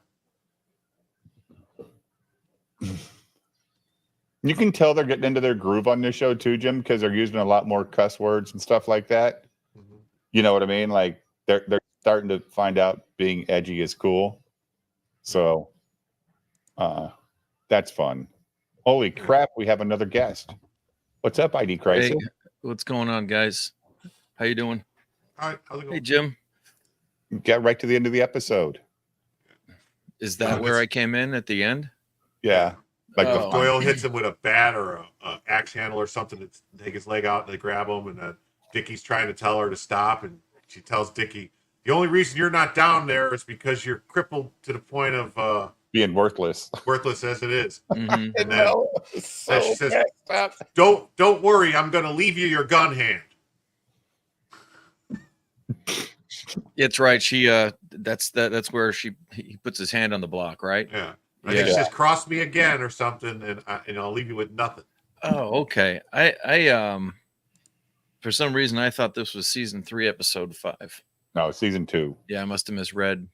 You can tell they're getting into their groove on this show too, Jim, because they're using a lot more cuss words and stuff like that. Mm-hmm. You know what I mean? Like they're starting to find out being edgy is cool. So that's fun. Holy crap, we have another guest. What's up, ID Crisis?
Hey, what's going on, guys? How you doing?
All right, how's it going?
Hey, Jim.
Get right to the end of the episode.
Is that where I came in at the end?
Yeah. Like
Doyle hits him with a bat or a axe handle or something to take his leg out, and they grab him, and Dickie's trying to tell her to stop, and she tells Dickie, the only reason you're not down there is because you're crippled to the point of
being worthless
as it is.
Mm-hmm.
And then she says, don't worry, I'm going to leave you your gun hand.
It's right. She that's where he puts his hand on the block, right?
Yeah. I think she says, cross me again or something, and I'll leave you with nothing.
Oh, okay. I for some reason I thought this was season 3, episode 5.
No, season 2.
Yeah, I must have misread.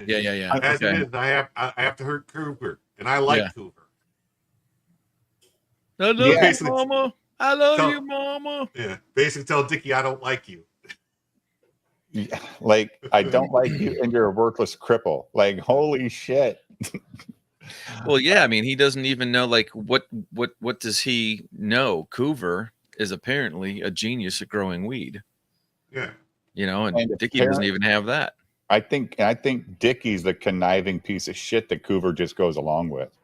Yeah.
As it is, I have to hurt Cooper, and I like Cooper.
I love you, Mama. I love you, Mama.
Yeah, basically tell Dickie I don't like you.
Yeah, like I don't like you, and you're a worthless cripple. Like holy shit.
Well, yeah, I mean, he doesn't even know like what does he know? Coover is apparently a genius at growing weed.
Yeah,
you know, and Dickie doesn't even have that.
I think Dickie's the conniving piece of shit that Coover just goes along with.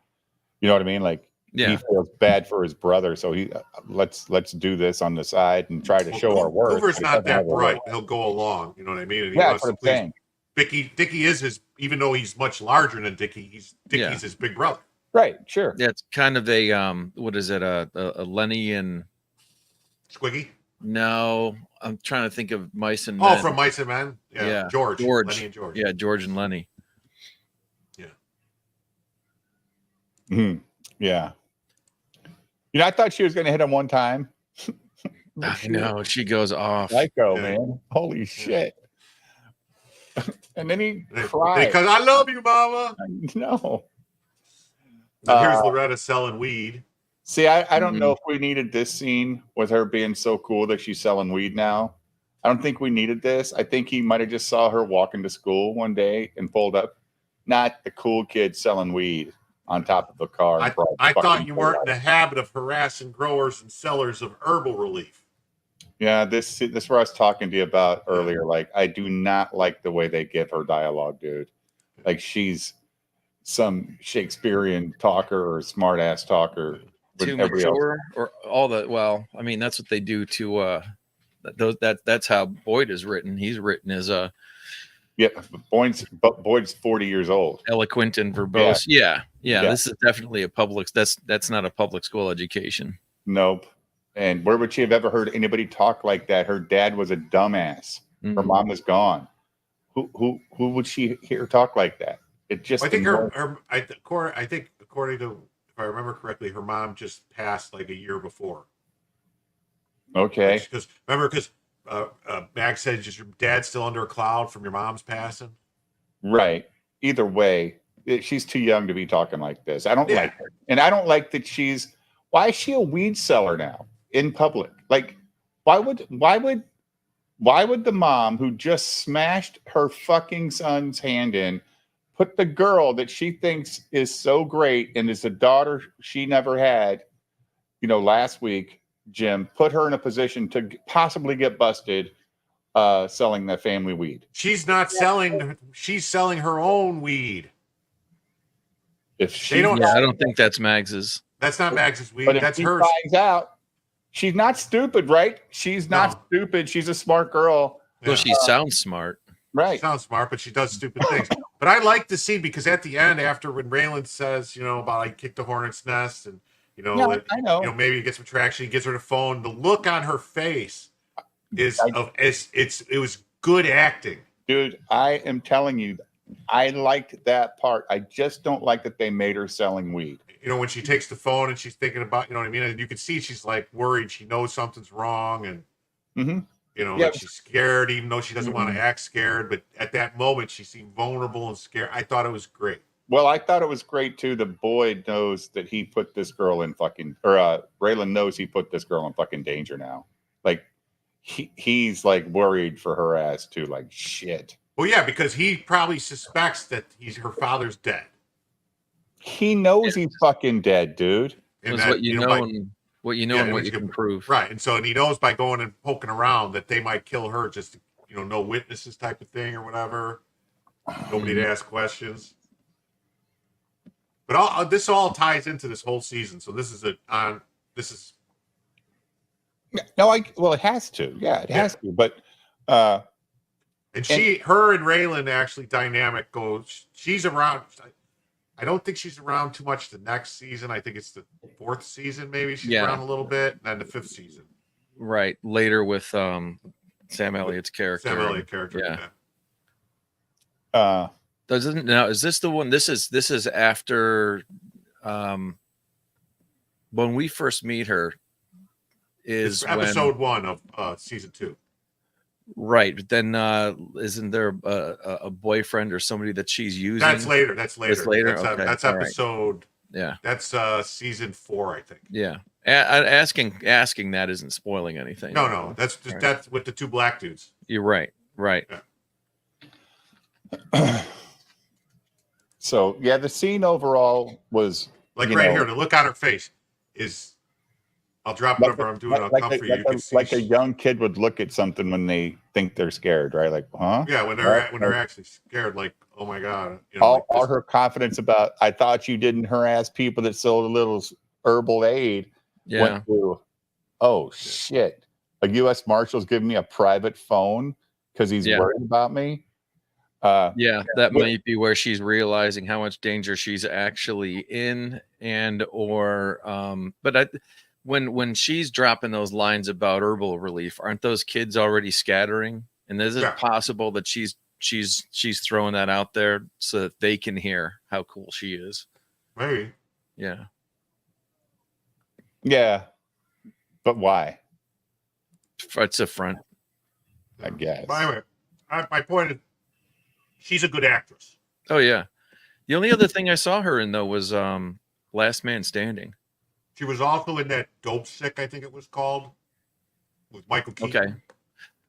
You know what I mean? Like
Yeah.
he feels bad for his brother, so he let's do this on the side and try to show our worth.
Hoover's
He
not
doesn't have
that
a
bright.
worth.
He'll go along. You know what I mean? And he
Yeah,
wants
that's what
to
I'm
please
saying.
Dickie is his, even though he's much larger than Dickie's his big brother.
Right, sure.
Yeah, it's kind of a what is it? A Lenny and
Squiggy?
no, I'm trying to think of Mice and
Oh,
Men.
from Mice and Men? Yeah. George. Lenny and George.
Yeah, George and Lenny.
Yeah.
Yeah. You know, I thought she was going to hit him one time.
I know she goes off.
Psycho,
Yeah.
man. Holy shit. And then he
Because
cried.
I love you, Mama.
No.
And here's Loretta selling weed.
See, I don't know if we needed this scene with her being so cool that she's selling weed now. I don't think we needed this. I think he might have just saw her walking to school one day and pulled up. Not the cool kid selling weed on top of a car.
I thought you weren't in the habit of harassing growers and sellers of herbal relief.
Yeah, this is what I was talking to you about earlier. Like, I do not like the way they give her dialogue, dude. Like, she's some Shakespearean talker or smart ass talker.
Too mature or all the I mean, that's what they do to that's how Boyd is written. He's written as a
Boyd's 40 years old.
Eloquent and verbose. Yeah. This is definitely a public. That's not a public school education.
Nope. And where would she have ever heard anybody talk like that? Her dad was a dumbass. Her mom is gone. Who would she hear talk like that? It just.
I think I think according to, if I remember correctly, her mom just passed like a year before.
Okay.
Because Max said, "Is your dad still under a cloud from your mom's passing?"
Right. Either way, she's too young to be talking like this. I don't like her, and I don't like that she's. Why is she a weed seller now in public? Like, why would the mom who just smashed her fucking son's hand in put the girl that she thinks is so great and is a daughter she never had, last week, Jim, put her in a position to possibly get busted selling that family weed?
She's not selling. She's selling her own weed.
If she
I don't think that's Mags's.
That's not Max's weed.
But if
That's
he
hers.
finds out, she's not stupid, right? She's not stupid. She's a smart girl.
Well, she sounds smart.
Right.
She sounds smart, but she does stupid things. But I like the scene because at the end, after when Raylan says, about I kicked the hornet's nest and,
I know.
Maybe he gets some traction, he gives her the phone. The look on her face it was good acting.
Dude, I am telling you, I liked that part. I just don't like that they made her selling weed.
When she takes the phone and she's thinking about, what I mean? And you can see she's like worried. She knows something's wrong and, like she's scared, even though she doesn't want to act scared. But at that moment, she seemed vulnerable and scared. I thought it was great.
Well, I thought it was great, too. The Boyd knows that he put this girl in Raylan knows he put this girl in fucking danger now. Like, he's like worried for her ass, too. Like, shit.
Well, yeah, because he probably suspects that her father's dead.
He knows he's fucking dead, dude.
And
what you know and what you can prove.
Right. And he knows by going and poking around that they might kill her just to, no witnesses type of thing or whatever. Nobody to ask questions. But this all ties into this whole season. So this is it
has to. Yeah, it has to. But
and her and Raylan actually dynamic goes. She's around. I don't think she's around too much the next season. I think it's the 4th season, maybe she's around a little bit, and then the 5th season.
Right. Later with Sam Elliott's character.
Yeah.
Is this the one? This is after when we first meet her. Is
episode 1 of season 2.
Right, but then isn't there a boyfriend or somebody that she's using?
That's later. That's
later.
That's episode.
Right. Yeah,
that's season 4, I think.
Yeah, asking that isn't spoiling anything.
No, that's just, that's with the 2 black dudes.
You're right.
Yeah.
So the scene overall was
like here. The look on her face is. I'll drop whatever I'm doing. I'll come for you.
Like a young kid would look at something when they think they're scared, right? Like, huh?
Yeah, when they're actually scared, like, oh my god.
All her confidence about, I thought you didn't harass people that sold little herbal aid
Yeah.
went to, oh shit, a U.S. Marshal's giving me a private phone because he's
Yeah.
worried about me.
Yeah, that
Wh-
might be where she's realizing how much danger she's actually in, and but when she's dropping those lines about herbal relief, aren't those kids already scattering? And is it
Yeah.
possible that she's throwing that out there so that they can hear how cool she is?
Maybe.
Yeah.
Yeah, but why?
It's a front.
I guess.
But anyway, my point is, she's a good actress.
Oh yeah. The only other thing I saw her in though was Last Man Standing.
She was also in that Dope Sick, I think it was called, with Michael Keaton.
Okay.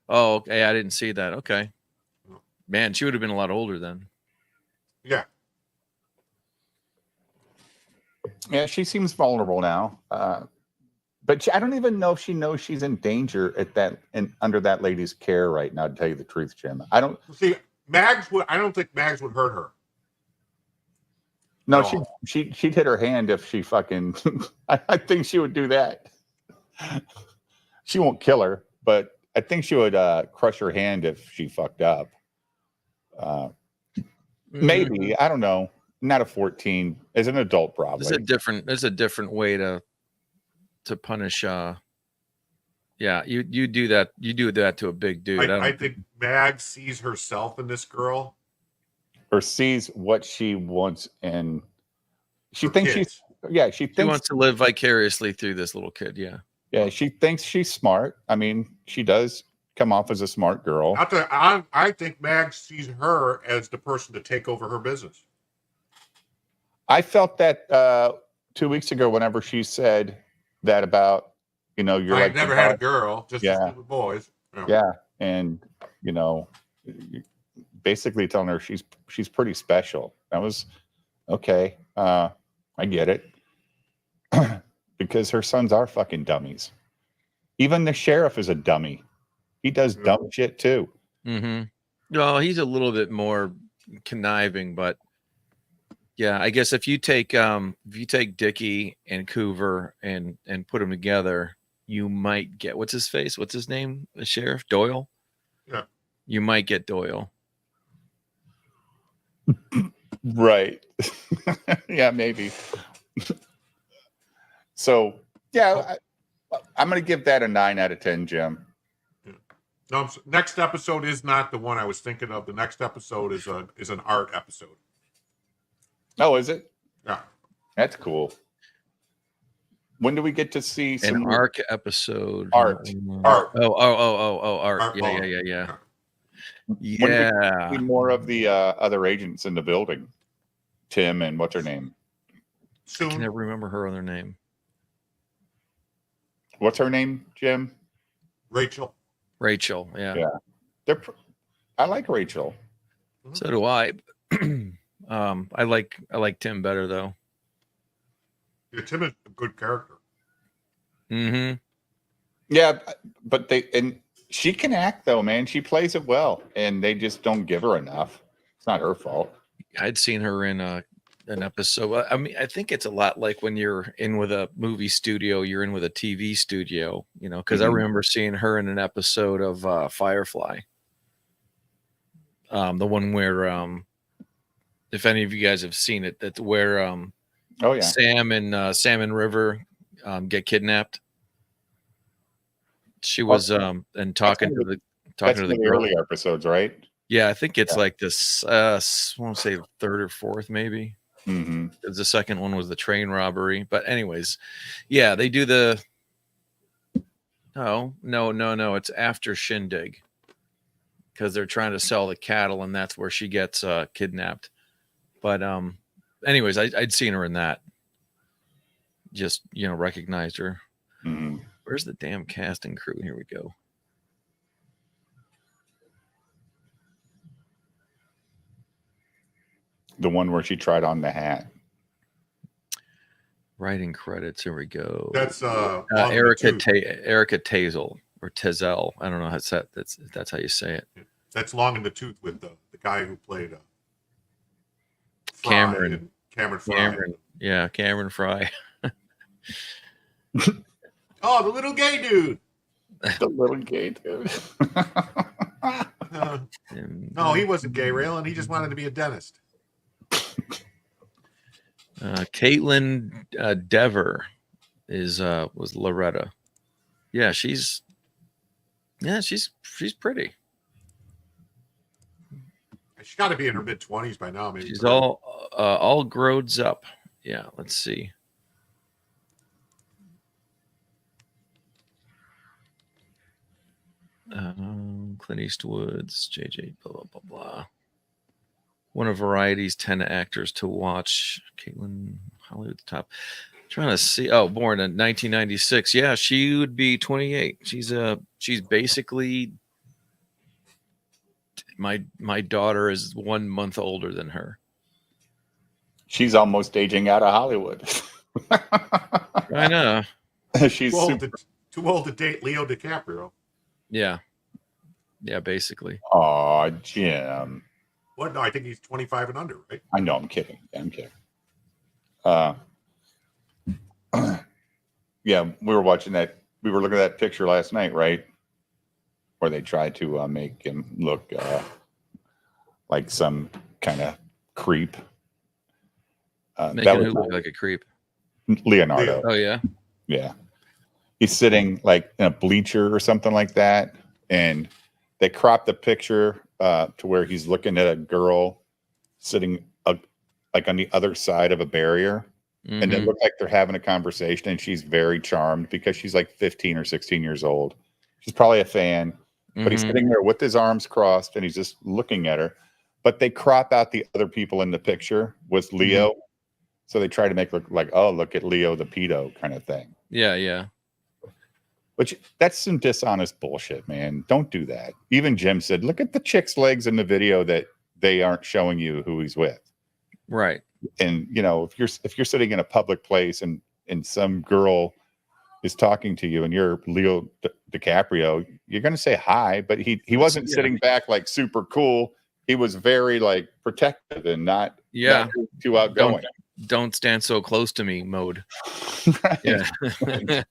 Oh, okay. I didn't see that. Okay. Man, she would have been a lot older then.
Yeah.
Yeah, she seems vulnerable now. But I don't even know if she knows she's in danger under that lady's care right now, to tell you the truth, Jim. I don't
See, I don't think Mags would hurt her.
No,
No.
she'd hit her hand if she fucking. I think she would do that. She won't kill her, but I think she would crush her hand if she fucked up. Maybe, I don't know. Not a 14. As an adult, probably.
There's a different way to punish. Yeah, you do that. You do that to a big dude.
I think Mags sees herself in this girl.
Or sees what she wants, and she
Her
thinks
kids.
she
She
thinks
wants to live vicariously through this little kid. Yeah.
yeah, she thinks she's smart. I mean, she does come off as a smart girl.
I think Mags sees her as the person to take over her business.
I felt that 2 weeks ago, whenever she said that about, you're
I
like
never had a girl, just
Yeah.
with boys.
Yeah, and basically telling her she's pretty special. That was okay. I get it. Because her sons are fucking dummies. Even the sheriff is a dummy. He does dumb shit too.
Mm-hmm. Well, he's a little bit more conniving, but yeah, I guess if you take Dickie and Coover and put them together, you might get what's his name? The sheriff Doyle.
Yeah.
You might get Doyle.
Right. Yeah, maybe. So yeah, I'm gonna give that a 9 out of 10, Jim.
No, next episode is not the one I was thinking of. The next episode is an art episode.
Oh, is it?
Yeah.
That's cool. When do we get to see some
An arc episode?
art?
Art.
Oh, art.
Art
Yeah.
When do we
Yeah.
see more of the other agents in the building? Tim and what's her name?
I can
Soon.
never remember her other name.
What's her name, Jim?
Rachel.
Rachel. Yeah.
I like Rachel.
So do I. I like Tim better though.
Yeah, Tim is a good character.
Mm-hmm.
Yeah, but she can act though, man. She plays it well, and they just don't give her enough. It's not her fault.
I'd seen her in an episode. I mean, I think it's a lot like when you're in with a movie studio, you're in with a TV studio, because I remember seeing her in an episode of Firefly. The one where, if any of you guys have seen it, that's where
Oh yeah,
Sam and River get kidnapped. She was and talking to the girl.
early episodes, right?
Yeah, I think it's like this. I want to say third or fourth, maybe.
Mm-hmm.
The second one was the train robbery. But anyways, yeah, they do the. Oh no! It's after Shindig, because they're trying to sell the cattle, and that's where she gets kidnapped. But anyways, I'd seen her in that. Just recognized her.
Mm-hmm.
Where's the damn casting crew? Here we go.
The one where she tried on the hat.
Writing credits. Here we go.
That's
Erica Tazel or Tezel. I don't know how that's how you say it.
That's Long in the Tooth with the guy who played
Cameron
Fry.
Cameron Fry.
Oh, the little gay dude.
The little gay dude.
No, he wasn't gay, Raylan. He just wanted to be a dentist.
Caitlin Dever was Loretta. Yeah, she's pretty.
She's got to be in her mid-20s by now. Maybe
She's
30.
all grown up. Yeah, let's see. Clint Eastwood's JJ, blah, blah, blah, blah. One of Variety's 10 actors to watch. Caitlin, Hollywood's top. Trying to see. Oh, born in 1996. Yeah, she would be 28. She's basically my daughter is 1 month older than her.
She's almost aging out of Hollywood.
I know.
She's
too old to date Leo DiCaprio.
Yeah, basically.
Oh, Jim.
What? No, I think he's 25 and under, right?
I know. I'm kidding. Yeah, we were watching that. We were looking at that picture last night, right? Where they tried to make him look like some kind of creep.
Making him look like a creep.
Leonardo.
Oh yeah.
Yeah. He's sitting like in a bleacher or something like that, and they cropped the picture to where he's looking at a girl sitting like on the other side of a barrier.
Mm-hmm.
And it looked like they're having a conversation, and she's very charmed because she's like 15 or 16 years old. She's probably a fan, but he's sitting there with his arms crossed and he's just looking at her. But they crop out the other people in the picture with Leo. Mm-hmm. So they try to make it look like, oh, look at Leo the pedo kind of thing.
Yeah.
Which that's some dishonest bullshit, man. Don't do that. Even Jim said, look at the chick's legs in the video that they aren't showing you who he's with.
Right.
And if you're sitting in a public place and some girl is talking to you and you're Leo DiCaprio, you're going to say hi, but he wasn't sitting back like super cool. He was very like protective and not too outgoing.
Don't stand so close to me mode.
Right.
Yeah.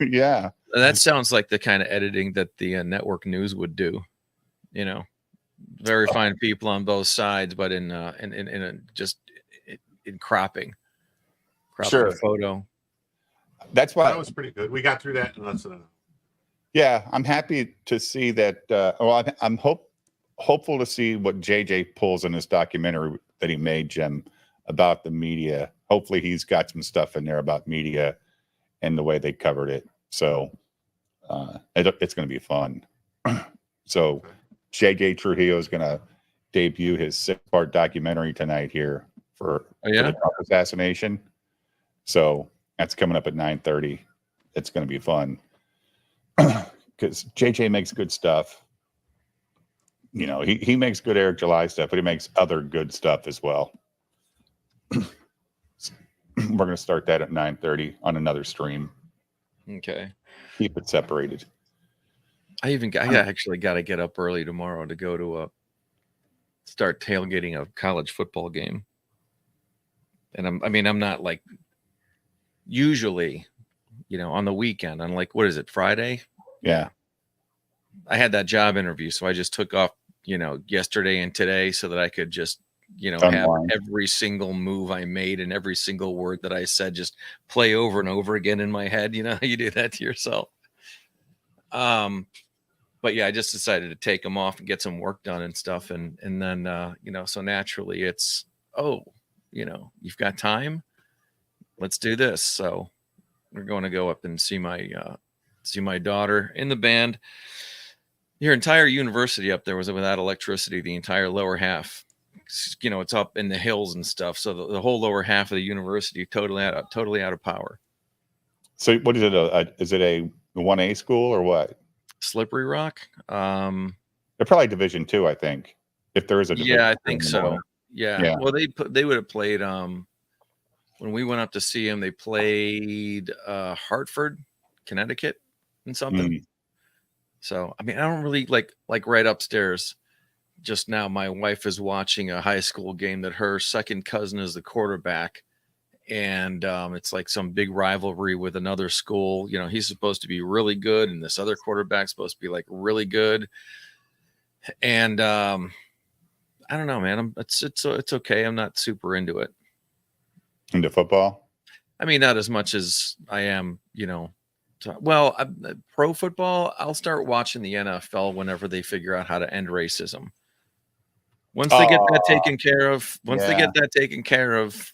Yeah.
That sounds like the kind of editing that the network news would do. Very fine people on both sides, but in cropping
sure.
photo.
That's why
that was pretty good. We got through that in less than an hour.
Yeah, I'm happy to see that. I'm hopeful to see what JJ pulls in this documentary that he made, Jim, about the media. Hopefully, he's got some stuff in there about media and the way they covered it. So it's going to be fun. So JJ Trujillo is going to debut his 6-part documentary tonight here for the Trump assassination. So that's coming up at 9:30. It's going to be fun because JJ makes good stuff. He makes good Eric July stuff, but he makes other good stuff as well. We're going to start that at 9:30 on another stream.
Okay.
Keep it separated.
I actually got to get up early tomorrow to go to start tailgating a college football game. And I'm not like usually, on the weekend, on like, what is it, Friday?
Yeah.
I had that job interview, so I just took off, yesterday and today so that I could just, have every single move I made and every single word that I said just play over and over again in my head. You know how you do that to yourself. But yeah, I just decided to take them off and get some work done and stuff. And then, so naturally it's, you've got time, let's do this. So we're going to go up and see my daughter in the band. Your entire university up there was without electricity, the entire lower half. It's up in the hills and stuff. So the whole lower half of the university totally out of power.
So what is it? Is it a 1A school or what?
Slippery Rock.
They're probably Division II, I think. If there is a Division
I think so. Yeah. Well, they would have played. When we went up to see them, they played Hartford, Connecticut, and something.
Mm.
So I don't really like right upstairs. Just now, my wife is watching a high school game that her second cousin is the quarterback, and it's like some big rivalry with another school. You know, he's supposed to be really good, and this other quarterback's supposed to be like really good. And I don't know, man. It's okay. I'm not super into it.
Into football?
I mean, not as much as I am, well, pro football, I'll start watching the NFL whenever they figure out how to end racism. Once they get that taken care of,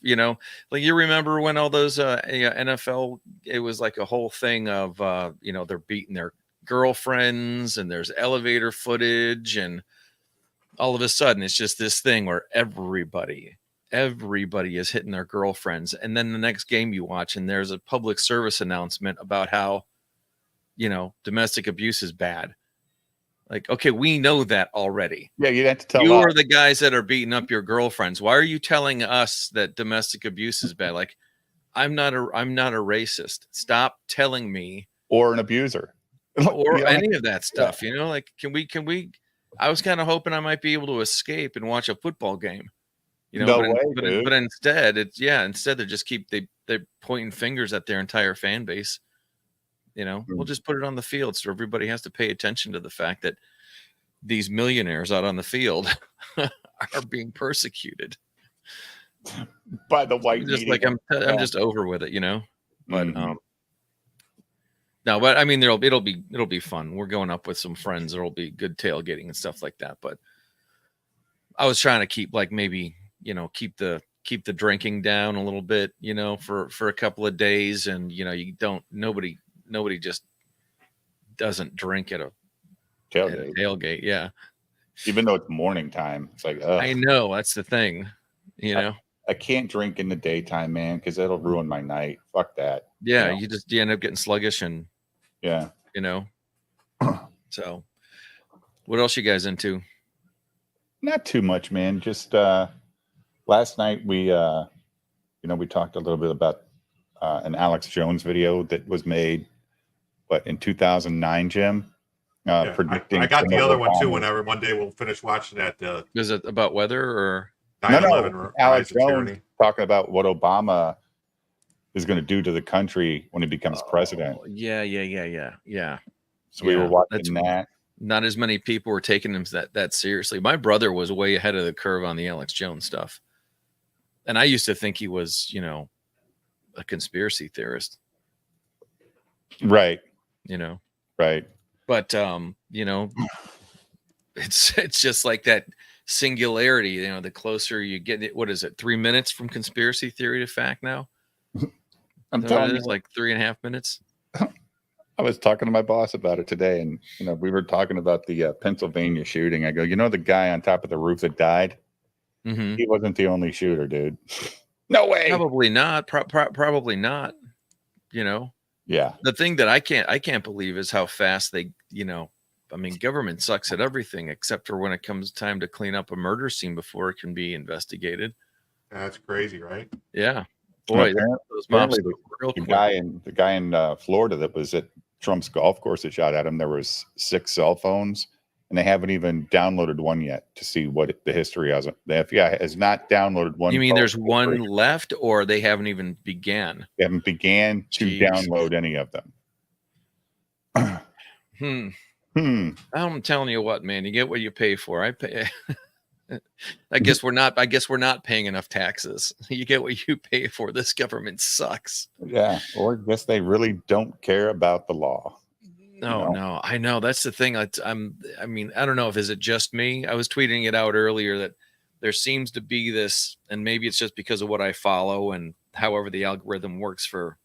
like you remember when all those NFL, it was like a whole thing of, they're beating their girlfriends and there's elevator footage, and all of a sudden it's just this thing where everybody is hitting their girlfriends. And then the next game you watch and there's a public service announcement about how, domestic abuse is bad. Like, okay, we know that already.
Yeah, you'd have to tell
you
us.
are the guys that are beating up your girlfriends. Why are you telling us that domestic abuse is bad? Like, I'm not a racist. Stop telling me.
Or an abuser.
Or any of that stuff. Yeah. Like, can we I was kind of hoping I might be able to escape and watch a football game. But instead instead they just they're pointing fingers at their entire fan base. We'll just put it on the field so everybody has to pay attention to the fact that these millionaires out on the field are being persecuted
by the white
media. I'm just over with it, But no, but I mean it'll be fun. We're going up with some friends. There'll be good tailgating and stuff like that. But I was trying to keep maybe keep the drinking down a little bit, for a couple of days, and nobody just doesn't drink at a tailgate. Yeah.
Even though it's morning time, it's like,
I know that's the thing,
I can't drink in the daytime, man, because it'll ruin my night. Fuck that.
Yeah, you end up getting sluggish and So, what else you guys into?
Not too much, man. Just last night we talked a little bit about an Alex Jones video that was made, in 2009, Jim. Predicting.
I got the other one too. Whenever one day we'll finish watching that.
Is it about weather or
9/11?
No. Alex Jones talking about what Obama is going to do to the country when he becomes president.
Yeah.
So we were watching that.
Not as many people were taking him that seriously. My brother was way ahead of the curve on the Alex Jones stuff, and I used to think he was, a conspiracy theorist.
Right.
Right. But it's just like that singularity. The closer you get, what is it? 3 minutes from conspiracy theory to fact now.
I'm telling you,
like 3.5 minutes.
I was talking to my boss about it today, and we were talking about the Pennsylvania shooting. I go, the guy on top of the roof that died, he wasn't the only shooter, dude. No way.
Probably not. Probably not.
Yeah.
The thing that I can't believe is how fast they, government sucks at everything except for when it comes time to clean up a murder scene before it can be investigated.
That's crazy, right?
Yeah. Boy, those mobs
the guy in Florida that was at Trump's golf course that shot at him, there was 6 cell phones, and they haven't even downloaded one yet to see what the history is. The FBI has not downloaded one.
You mean there's one left, or they haven't even began?
They haven't began to download any of them.
I'm telling you what, man, you get what you pay for. I pay. I guess we're not paying enough taxes. You get what you pay for. This government sucks.
Yeah, or I guess they really don't care about the law.
No, I know. That's the thing. I don't know if is it just me. I was tweeting it out earlier that there seems to be this, and maybe it's just because of what I follow and however the algorithm works for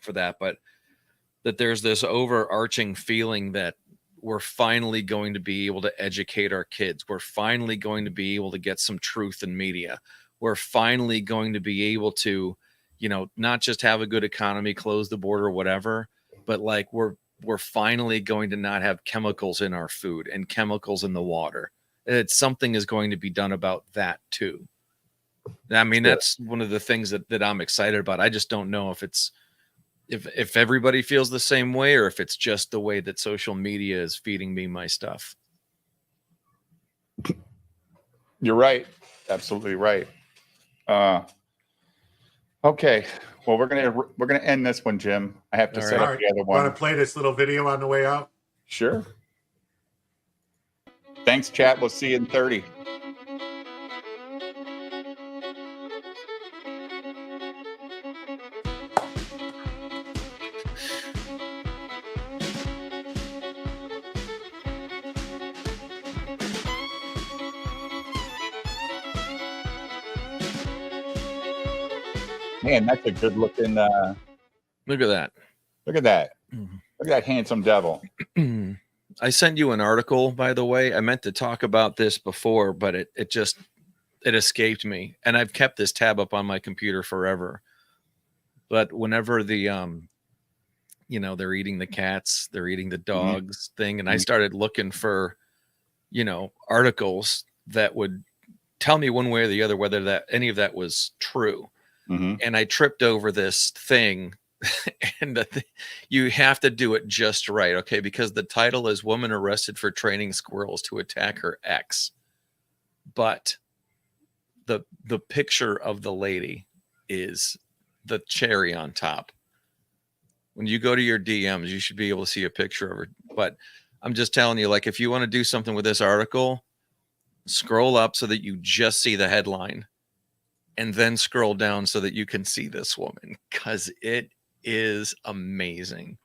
that, but that there's this overarching feeling that we're finally going to be able to educate our kids. We're finally going to be able to get some truth in media. We're finally going to be able to, not just have a good economy, close the border, whatever, but like we're finally going to not have chemicals in our food and chemicals in the water. Something is going to be done about that too. I mean, that's one of the things that I'm excited about. I just don't know if everybody feels the same way, or if it's just the way that social media is feeding me my stuff.
You're right. Absolutely right. Okay. Well, we're gonna end this one, Jim. I have to
All
set
All
up
right.
the other
Want to
one.
play this little video on the way out?
Sure. Thanks, chat. We'll see you in 30. Man, that's a good looking.
Look at that.
Look at that.
Mhm.
Look at that handsome devil.
I sent you an article, by the way. I meant to talk about this before, but it escaped me. And I've kept this tab up on my computer forever. But whenever the they're eating the cats, they're eating the dogs thing, and I started looking for, articles that would tell me one way or the other whether that any of that was true.
Mm-hmm.
And I tripped over this thing. And you have to do it just right, okay? Because the title is "Woman Arrested for Training Squirrels to Attack Her Ex," but the picture of the lady is the cherry on top. When you go to your DMs, you should be able to see a picture of her. But I'm just telling you, like, if you want to do something with this article, scroll up so that you just see the headline, and then scroll down so that you can see this woman, because it is amazing.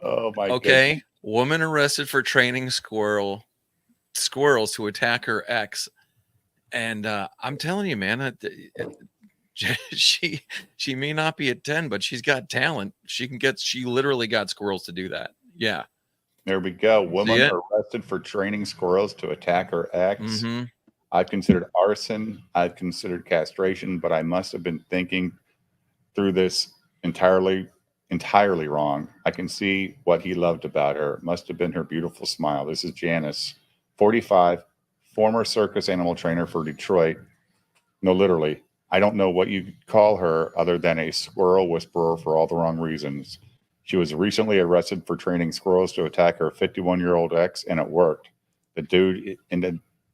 Oh my.
Okay.
Goodness.
Woman arrested for training squirrels to attack her ex. And I'm telling you, man, she may not be a 10, but she's got talent. She literally got squirrels to do that. Yeah.
There we go. Woman
it?
arrested for training squirrels to attack her ex.
Mm-hmm.
I've considered arson. I've considered castration, but I must have been thinking through this entirely wrong. I can see what he loved about her. It must have been her beautiful smile. This is Janice, 45, former circus animal trainer for Detroit. No, literally. I don't know what you call her other than a squirrel whisperer for all the wrong reasons. She was recently arrested for training squirrels to attack her 51-year-old ex, and it worked. The dude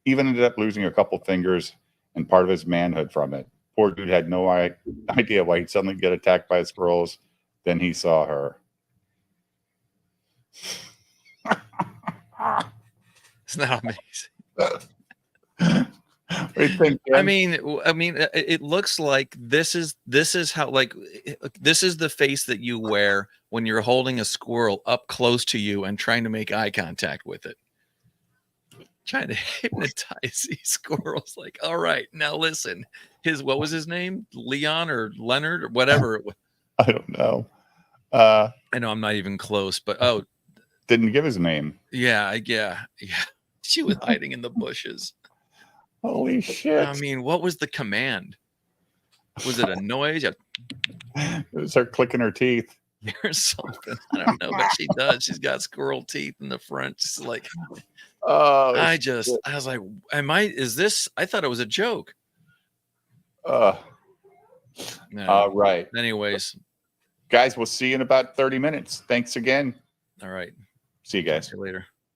even ended up losing a couple fingers and part of his manhood from it. Poor dude had no idea why he'd suddenly get attacked by squirrels. Then he saw her.
Isn't that amazing?
What do you think, Jim?
I mean, it looks like this is how, like, this is the face that you wear when you're holding a squirrel up close to you and trying to make eye contact with it. Trying to hypnotize these squirrels. Like, all right, now listen. What was his name? Leon or Leonard or whatever it was.
I don't know.
I know I'm not even close, but
Didn't give his name.
yeah. She was hiding in the bushes.
Holy shit.
I mean, what was the command? Was it a noise?
It was her clicking her teeth.
Or something. I don't know, but she does. She's got squirrel teeth in the front. Just like,
Oh,
I was like, I thought it was a joke.
No. Right.
Anyways.
Guys, we'll see you in about 30 minutes. Thanks again.
All right.
See you guys.
See you later.